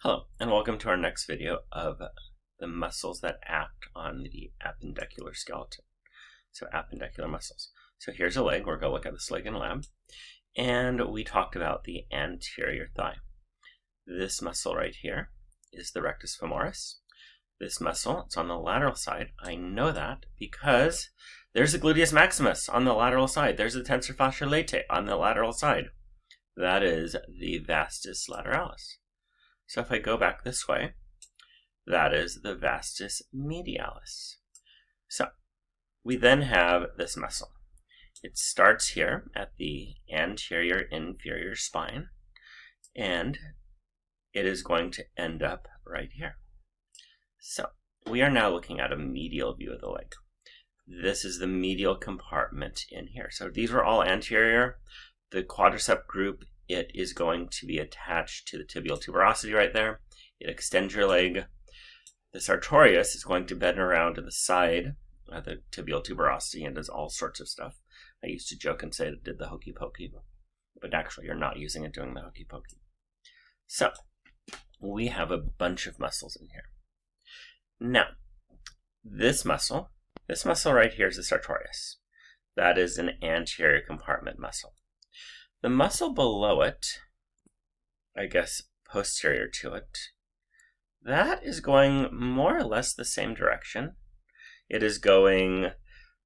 Hello, and welcome to our next video of the muscles that act on the appendicular skeleton. So appendicular muscles. So here's a leg. We're going to look at this leg in lab. And we talked about the anterior thigh. This muscle right here is the rectus femoris. This muscle, it's on the lateral side. I know that because there's the gluteus maximus on the lateral side. There's the tensor fasciae latae on the lateral side. That is the vastus lateralis. So if I go back this way, that is the vastus medialis. So we then have this muscle. It starts here at the anterior inferior spine, and it is going to end up right here. So we are now looking at a medial view of the leg. This is the medial compartment in here. So these were all anterior. The quadricep group, it is going to be attached to the tibial tuberosity right there. It extends your leg. The sartorius is going to bend around to the side of the tibial tuberosity and does all sorts of stuff. I used to joke and say it did the hokey pokey, but actually you're not using it doing the hokey pokey. So we have a bunch of muscles in here. Now, this muscle right here is the sartorius. That is an anterior compartment muscle. The muscle below it, I guess posterior to it, that is going more or less the same direction. It is going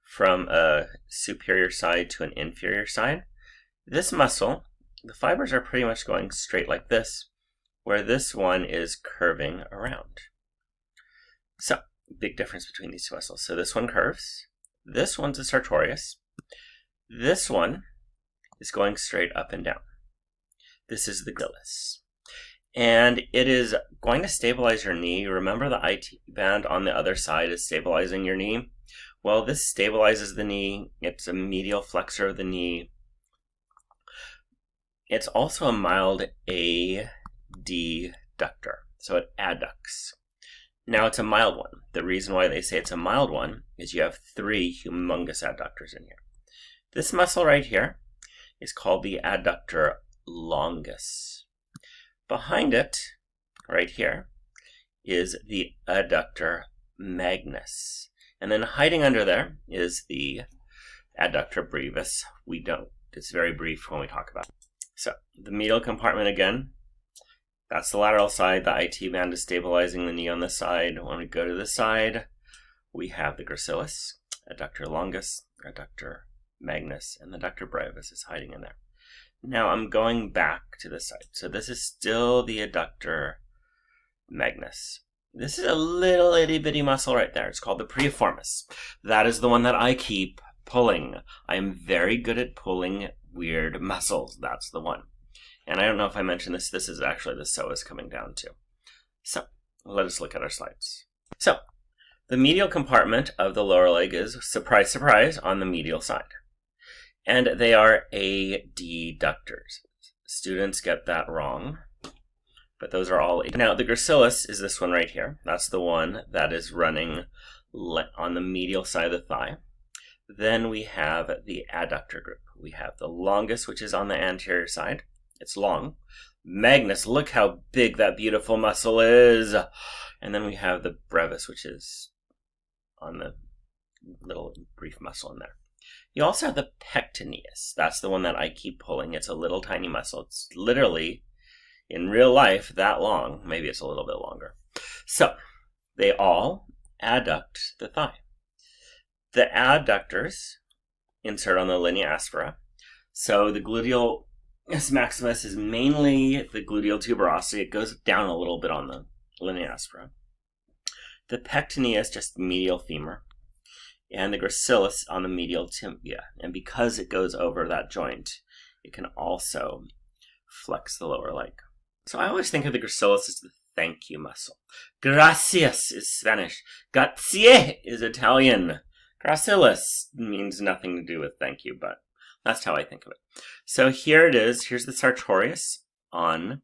from a superior side to an inferior side. This muscle, the fibers are pretty much going straight like this, where this one is curving around. So, big difference between these two muscles. So this one curves. This one's a sartorius. This one is going straight up and down. This is the gracilis. And it is going to stabilize your knee. Remember the IT band on the other side is stabilizing your knee? Well, this stabilizes the knee. It's a medial flexor of the knee. It's also a mild adductor. So it adducts. Now it's a mild one. The reason why they say it's a mild one is you have three humongous adductors in here. This muscle right here is called the adductor longus. Behind it, right here, is the adductor magnus. And then hiding under there is the adductor brevis. It's very brief when we talk about it. So, the medial compartment again, that's the lateral side. The IT band is stabilizing the knee on this side. When we go to this side, we have the gracilis, adductor longus, adductor magnus, and the adductor brevis is hiding in there. Now I'm going back to this side. So this is still the adductor magnus. This is a little itty bitty muscle right there. It's called the piriformis. That is the one that I keep pulling. I am very good at pulling weird muscles. That's the one. And I don't know if I mentioned this. This is actually the psoas coming down too. So let us look at our slides. So the medial compartment of the lower leg is, surprise, surprise, on the medial side. And they are adductors. Students get that wrong, but those are all. Now, the gracilis is this one right here. That's the one that is running on the medial side of the thigh. Then we have the adductor group. We have the longus, which is on the anterior side. It's long. Magnus, look how big that beautiful muscle is. And then we have the brevis, which is on the little brief muscle in there. You also have the pectineus. That's the one that I keep pulling. It's a little tiny muscle. It's literally, in real life, that long. Maybe it's a little bit longer. So, they all adduct the thigh. The adductors insert on the linea aspera. So the gluteus maximus is mainly the gluteal tuberosity. It goes down a little bit on the linea aspera. The pectineus, just medial femur. And the gracilis on the medial tibia. And because it goes over that joint, it can also flex the lower leg. So I always think of the gracilis as the thank you muscle. Gracias is Spanish. Grazie is Italian. Gracilis means nothing to do with thank you, but that's how I think of it. So here it is. Here's the sartorius on,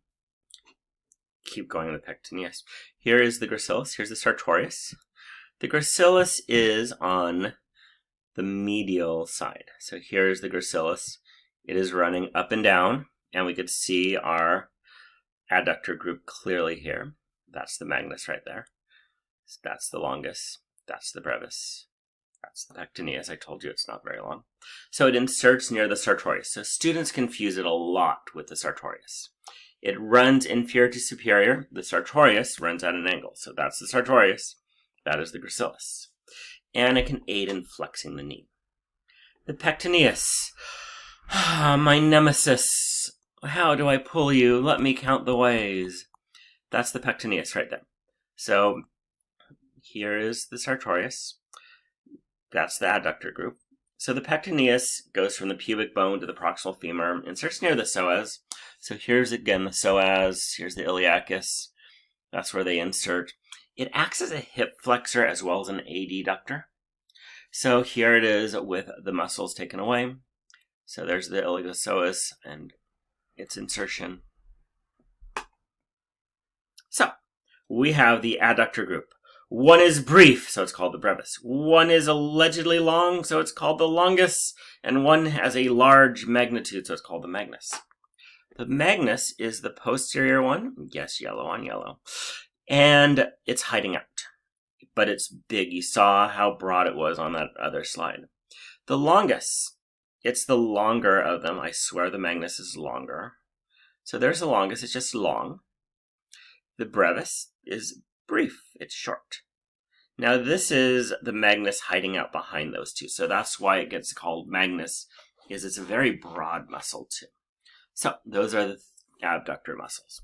keep going with the pectineus. Here is the gracilis. Here's the sartorius. The gracilis is on the medial side. So here's the gracilis. It is running up and down, and we could see our adductor group clearly here. That's the magnus right there. That's the longus. That's the brevis. That's the pectineus. I told you it's not very long. So it inserts near the sartorius. So students confuse it a lot with the sartorius. It runs inferior to superior. The sartorius runs at an angle. So that's the sartorius. That is the gracilis. And it can aid in flexing the knee. The pectineus. My nemesis. How do I pull you? Let me count the ways. That's the pectineus right there. So here is the sartorius. That's the adductor group. So the pectineus goes from the pubic bone to the proximal femur, inserts near the psoas. So here's again the psoas, here's the iliacus. That's where they insert. It acts as a hip flexor as well as an adductor. So here it is with the muscles taken away. So there's the iliopsoas and its insertion. So we have the adductor group. One is brief, so it's called the brevis. One is allegedly long, so it's called the longus. And one has a large magnitude, so it's called the magnus. The magnus is the posterior one. Yes, yellow on yellow. And it's hiding out. But it's big. You saw how broad it was on that other slide. The longus, it's the longer of them. I swear the magnus is longer. So there's the longus. It's just long. The brevis is brief. It's short. Now this is the magnus hiding out behind those two. So that's why it gets called magnus, is it's a very broad muscle too. So those are the abductor muscles.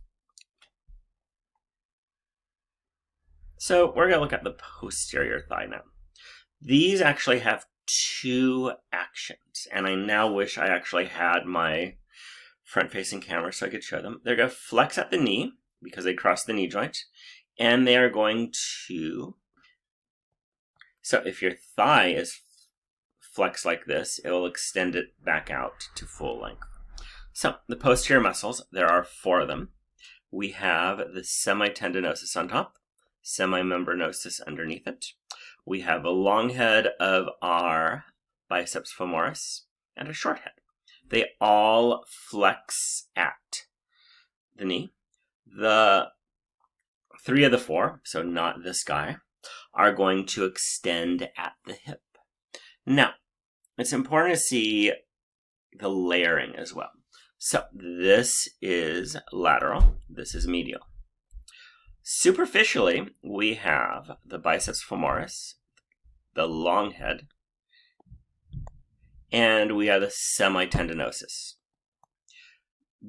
So we're going to look at the posterior thigh now. These actually have two actions, and I now wish I actually had my front-facing camera so I could show them. They're going to flex at the knee because they cross the knee joint, and they are going to, so if your thigh is flexed like this, it will extend it back out to full length. So the posterior muscles, there are four of them. We have the semitendinosus on top, semimembranosus underneath it. We have a long head of our biceps femoris and a short head. They all flex at the knee. The three of the four, so not this guy, are going to extend at the hip. Now, it's important to see the layering as well. So this is lateral, this is medial. Superficially, we have the biceps femoris, the long head, and we have the semitendinosus.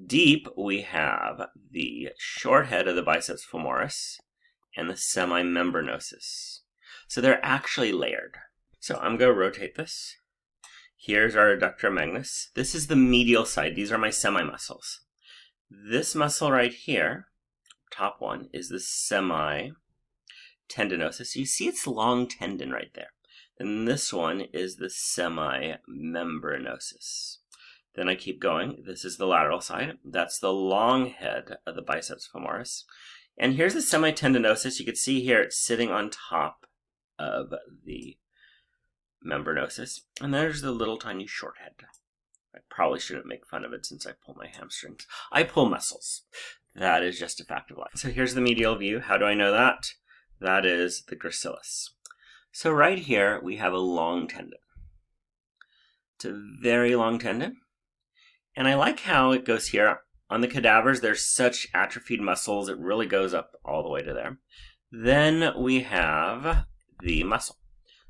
Deep, we have the short head of the biceps femoris and the semimembranosus. So they're actually layered. So I'm going to rotate this. Here's our adductor magnus. This is the medial side. These are my semi-muscles. This muscle right here, top one, is the semitendinosus. You see its long tendon right there. And this one is the semimembranosus. Then I keep going. This is the lateral side. That's the long head of the biceps femoris. And here's the semitendinosus. You can see here it's sitting on top of the membranosus. And there's the little tiny short head. I probably shouldn't make fun of it since I pull my hamstrings. I pull muscles. That is just a fact of life. So here's the medial view. How do I know that? That is the gracilis. So right here we have a long tendon. It's a very long tendon. And I like how it goes here. On the cadavers, there's such atrophied muscles, it really goes up all the way to there. Then we have the muscle.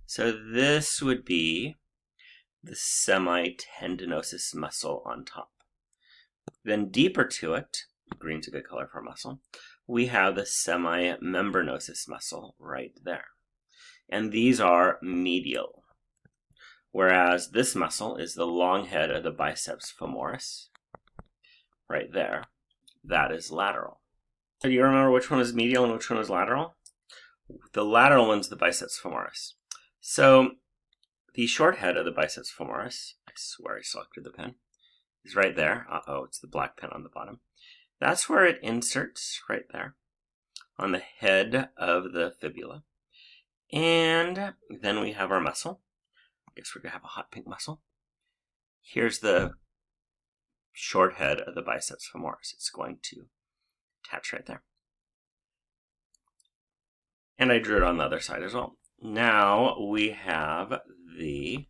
So this would be the semitendinosus muscle on top. Then deeper to it, green's a good color for a muscle, we have the semimembranosus muscle right there. And these are medial. Whereas this muscle is the long head of the biceps femoris, right there. That is lateral. Do you remember which one is medial and which one is lateral? The lateral one's the biceps femoris. So the short head of the biceps femoris, I swear I selected the pen, is right there. Uh-oh, it's the black pen on the bottom. That's where it inserts, right there, on the head of the fibula. And then we have our muscle. I guess we're going to have a hot pink muscle. Here's the short head of the biceps femoris. It's going to attached right there. And I drew it on the other side as well. Now we have the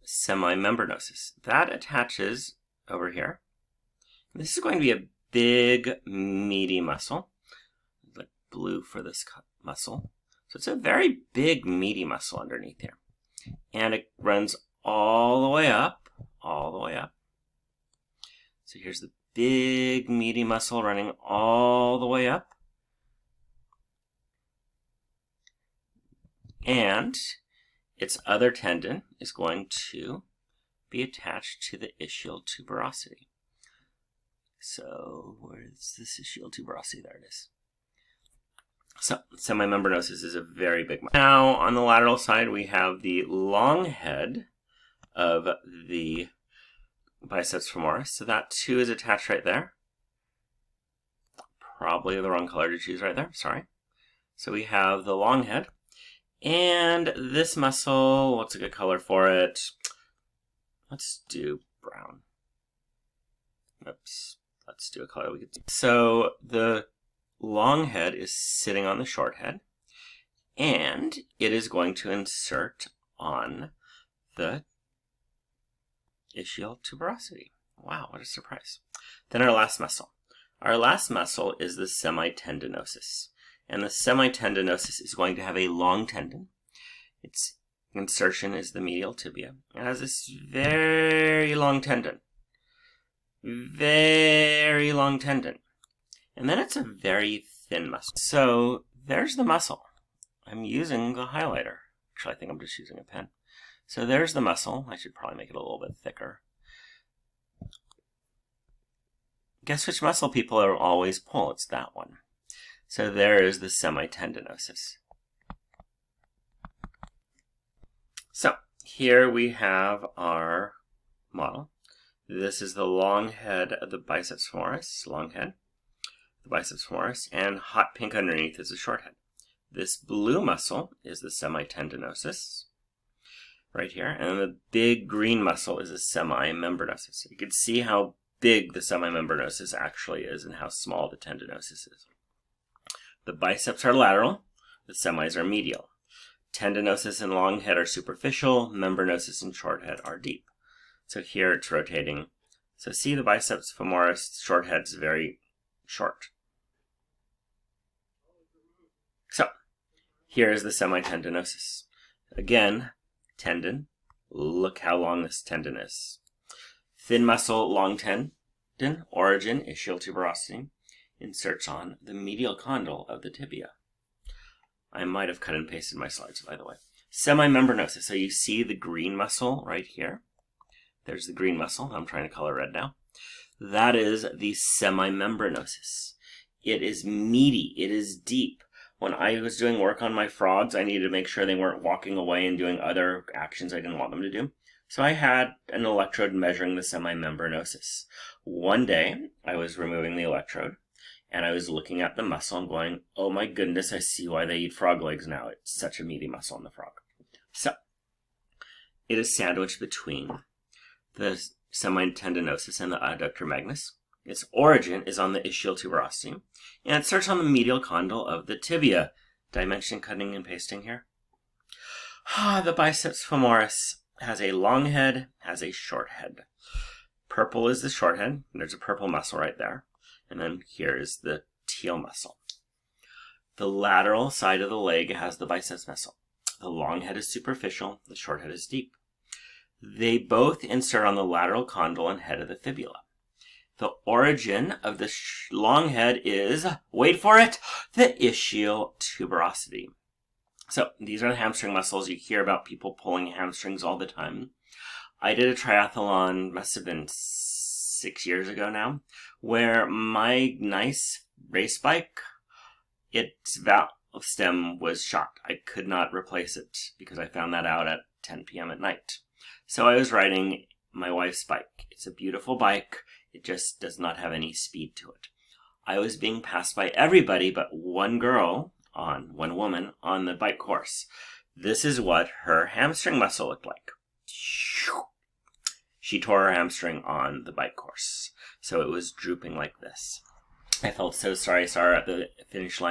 semimembranosus. That attaches over here. This is going to be a big, meaty muscle. Like blue for this muscle. So it's a very big, meaty muscle underneath here. And it runs all the way up, all the way up. So here's the big, meaty muscle running all the way up. And its other tendon is going to be attached to the ischial tuberosity. So where's this ischial tuberosity? There it is. So semimembranosus is a very big muscle. Now on the lateral side we have the long head of the biceps femoris. So that too is attached right there. Probably the wrong color to choose right there, sorry. So we have the long head. And this muscle, what's a good color for it? Let's do brown. Oops, let's do a color we could see. So the long head is sitting on the short head, and it is going to insert on the ischial tuberosity. Wow, what a surprise. Then our last muscle. Our last muscle is the semitendinosus. And the semitendinosus is going to have a long tendon. Its insertion is the medial tibia. It has this very long tendon. Very long tendon. And then it's a very thin muscle. So there's the muscle. I'm using the highlighter. Actually, I think I'm just using a pen. So there's the muscle. I should probably make it a little bit thicker. Guess which muscle people are always pull? It's that one. So there is the semitendinosus. So here we have our model. This is the long head of the biceps femoris, long head, the biceps femoris, and hot pink underneath is the short head. This blue muscle is the semitendinosus, right here, and the big green muscle is the semimembranosus. You can see how big the semimembranosus actually is and how small the tendinosus is. The biceps are lateral, the semis are medial. Tendinosus and long head are superficial, membranosus and short head are deep. So here it's rotating. So see the biceps femoris, short head's very short. So here is the semitendinosus. Again, tendon. Look how long this tendon is. Thin muscle, long tendon, origin, ischial tuberosity. Inserts on the medial condyle of the tibia. I might have cut and pasted my slides, by the way. Semimembranosus. So you see the green muscle right here. There's the green muscle. I'm trying to color red now. That is the semimembranosus. It is meaty. It is deep. When I was doing work on my frogs, I needed to make sure they weren't walking away and doing other actions I didn't want them to do. So I had an electrode measuring the semimembranosus. One day, I was removing the electrode. And I was looking at the muscle and going, oh my goodness, I see why they eat frog legs now. It's such a meaty muscle in the frog. So, it is sandwiched between the semitendinosus and the adductor magnus. Its origin is on the ischial tuberosity. And it starts on the medial condyle of the tibia. Dimension cutting and pasting here. The biceps femoris has a long head, has a short head. Purple is the short head. There's a purple muscle right there. And then here is the teal muscle. The lateral side of the leg has the biceps muscle. The long head is superficial, the short head is deep. They both insert on the lateral condyle and head of the fibula. The origin of the long head is, wait for it, the ischial tuberosity. So these are the hamstring muscles. You hear about people pulling hamstrings all the time. I did a triathlon, must have been 6 years ago now, where my nice race bike, its valve stem was shot. I could not replace it because I found that out at 10 p.m. at night. So I was riding my wife's bike. It's a beautiful bike. It just does not have any speed to it. I was being passed by everybody but one woman on the bike course. This is what her hamstring muscle looked like. She tore her hamstring on the bike course. So it was drooping like this. I felt so sorry, Sarah, at the finish line.